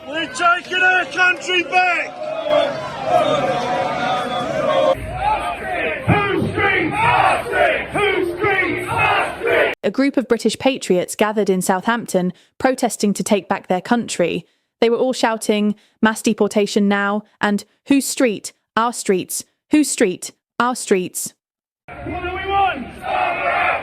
We're taking our country back! Whose street? Our street! Whose street? Our street! A group of British patriots gathered in Southampton, protesting to take back their country. They were all shouting, "Mass deportation now," and "Whose street? Our streets. Whose street? Our streets." What do we want?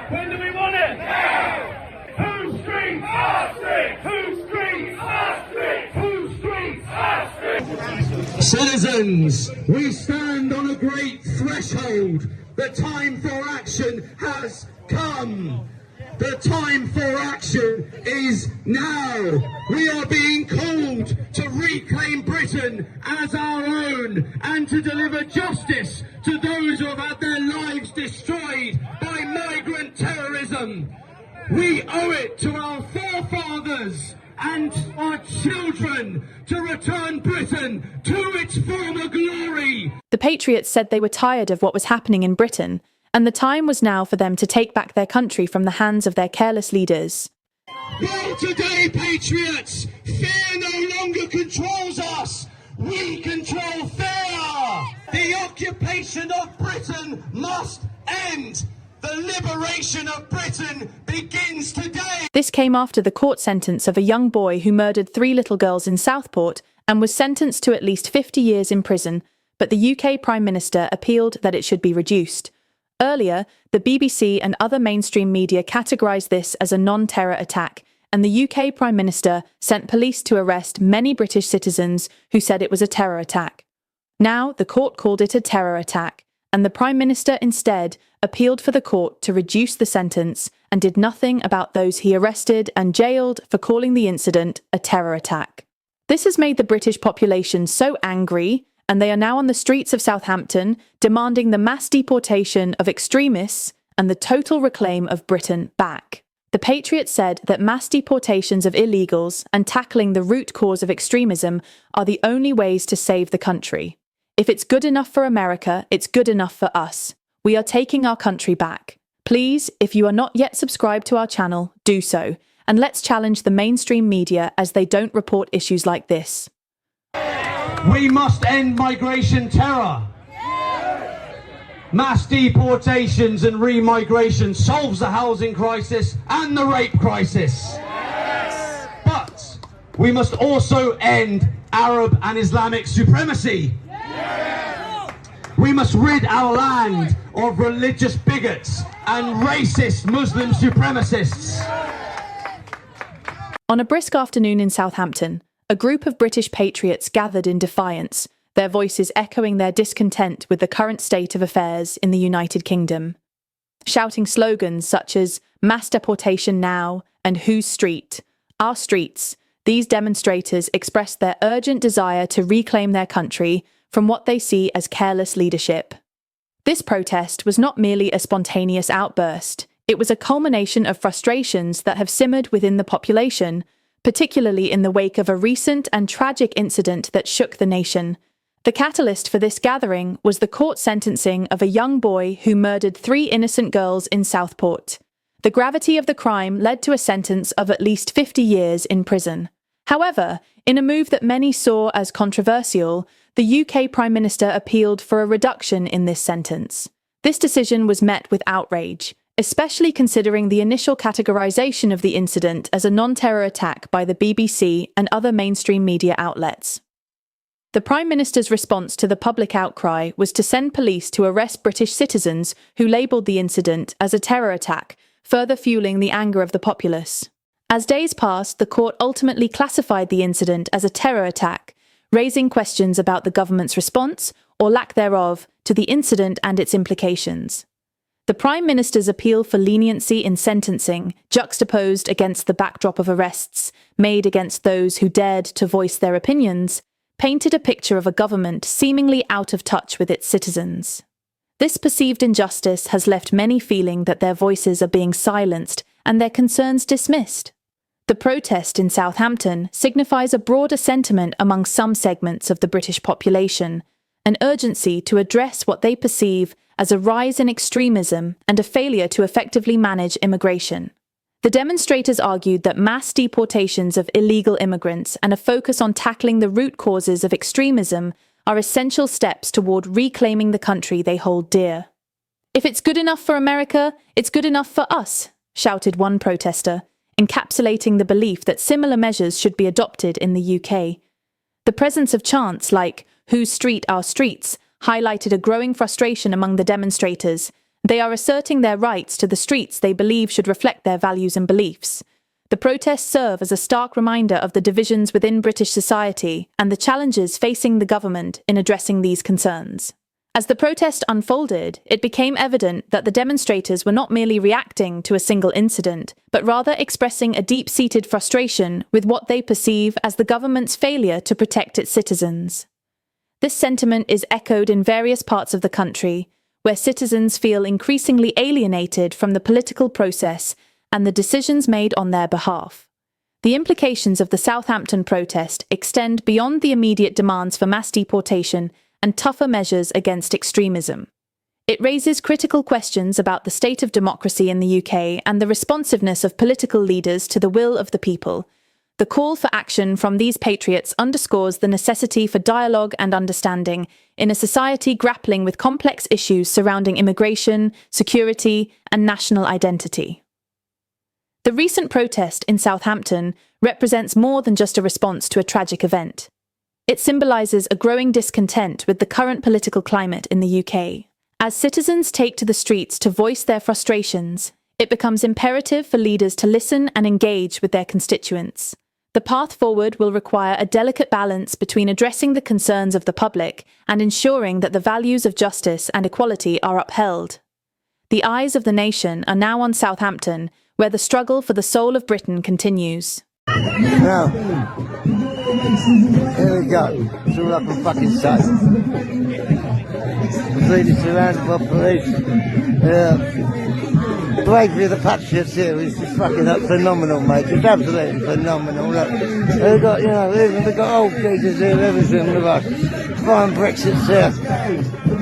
When do we want it? Now! Whose street? Our street! Whose street? Our street! Whose street? Our street! Citizens, we stand on a great threshold. The time for action has come. The time for action is now. We are being called to reclaim Britain as our own and to deliver justice to those who have had their lives destroyed by migrant terrorism. We owe it to our forefathers and our children to return Britain to its former glory. The patriots said they were tired of what was happening in Britain, and the time was now for them to take back their country from the hands of their careless leaders. Well, today, patriots, fear no longer controls us. We control fear. The occupation of Britain must end. The liberation of Britain begins today. This came after the court sentence of a young boy who murdered 3 little girls in Southport and was sentenced to at least 50 years in prison, but the UK Prime Minister appealed that it should be reduced. Earlier, the BBC and other mainstream media categorised this as a non-terror attack, and the UK Prime Minister sent police to arrest many British citizens who said it was a terror attack. Now, the court called it a terror attack, and the Prime Minister instead appealed for the court to reduce the sentence and did nothing about those he arrested and jailed for calling the incident a terror attack. This has made the British population so angry, and they are now on the streets of Southampton demanding the mass deportation of extremists and the total reclaim of Britain back. The Patriots said that mass deportations of illegals and tackling the root cause of extremism are the only ways to save the country. If it's good enough for America, it's good enough for us. We are taking our country back. Please, if you are not yet subscribed to our channel, do so, and let's challenge the mainstream media as they don't report issues like this. We must end migration terror. Mass deportations and remigration solves the housing crisis and the rape crisis. But we must also end Arab and Islamic supremacy. We must rid our land of religious bigots and racist Muslim supremacists. On a brisk afternoon in Southampton, a group of British patriots gathered in defiance, their voices echoing their discontent with the current state of affairs in the United Kingdom. Shouting slogans such as "Mass deportation now" and "Whose street? Our streets," these demonstrators expressed their urgent desire to reclaim their country from what they see as careless leadership. This protest was not merely a spontaneous outburst, it was a culmination of frustrations that have simmered within the population, particularly in the wake of a recent and tragic incident that shook the nation. The catalyst for this gathering was the court sentencing of a young boy who murdered 3 innocent girls in Southport. The gravity of the crime led to a sentence of at least 50 years in prison. However, in a move that many saw as controversial, the UK Prime Minister appealed for a reduction in this sentence. This decision was met with outrage, especially considering the initial categorisation of the incident as a non-terror attack by the BBC and other mainstream media outlets. The Prime Minister's response to the public outcry was to send police to arrest British citizens who labelled the incident as a terror attack, further fueling the anger of the populace. As days passed, the court ultimately classified the incident as a terror attack, raising questions about the government's response, or lack thereof, to the incident and its implications. The Prime Minister's appeal for leniency in sentencing, juxtaposed against the backdrop of arrests made against those who dared to voice their opinions, painted a picture of a government seemingly out of touch with its citizens. This perceived injustice has left many feeling that their voices are being silenced and their concerns dismissed. The protest in Southampton signifies a broader sentiment among some segments of the British population, an urgency to address what they perceive as a rise in extremism and a failure to effectively manage immigration. The demonstrators argued that mass deportations of illegal immigrants and a focus on tackling the root causes of extremism are essential steps toward reclaiming the country they hold dear. "If it's good enough for America, it's good enough for us," shouted one protester, encapsulating the belief that similar measures should be adopted in the UK. The presence of chants like "Whose street, our streets" highlighted a growing frustration among the demonstrators. They are asserting their rights to the streets they believe should reflect their values and beliefs. The protests serve as a stark reminder of the divisions within British society and the challenges facing the government in addressing these concerns. As the protest unfolded, it became evident that the demonstrators were not merely reacting to a single incident, but rather expressing a deep-seated frustration with what they perceive as the government's failure to protect its citizens. This sentiment is echoed in various parts of the country, where citizens feel increasingly alienated from the political process and the decisions made on their behalf. The implications of the Southampton protest extend beyond the immediate demands for mass deportation and tougher measures against extremism. It raises critical questions about the state of democracy in the UK and the responsiveness of political leaders to the will of the people. The call for action from these patriots underscores the necessity for dialogue and understanding in a society grappling with complex issues surrounding immigration, security, and national identity. The recent protest in Southampton represents more than just a response to a tragic event. It symbolises a growing discontent with the current political climate in the UK. As citizens take to the streets to voice their frustrations, it becomes imperative for leaders to listen and engage with their constituents. The path forward will require a delicate balance between addressing the concerns of the public and ensuring that the values of justice and equality are upheld. The eyes of the nation are now on Southampton, where the struggle for the soul of Britain continues. Now, here we go. It's all I can fucking say. Completely surrounded by police. Bravery of the Patriots here is just fucking phenomenal, mate. It's absolutely phenomenal. Look, they've got, they've got old geezers here, everything with us. Fine Brexit's here.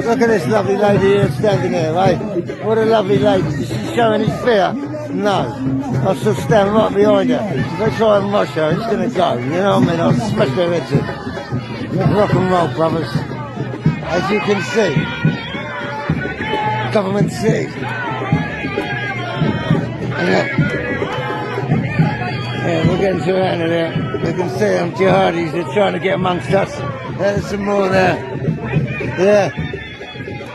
Look at this lovely lady here standing here, eh? What a lovely lady. Is she showing his fear? No. I'll still stand right behind her. If they try and rush her, it's going to go. You know what I mean? I'll smash their heads in. Rock and roll, brothers. As you can see, government city. Yeah, we're getting surrounded there. You can see them jihadis, they're trying to get amongst us. There's some more there. Yeah.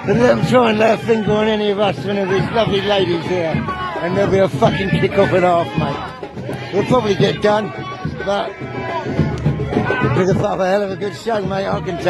But let them try and lay a finger on any of us, one of these lovely ladies here. And there'll be a fucking kick-off and a half, mate. We'll probably get done, but we'll put up a hell of a good show, mate, I can tell.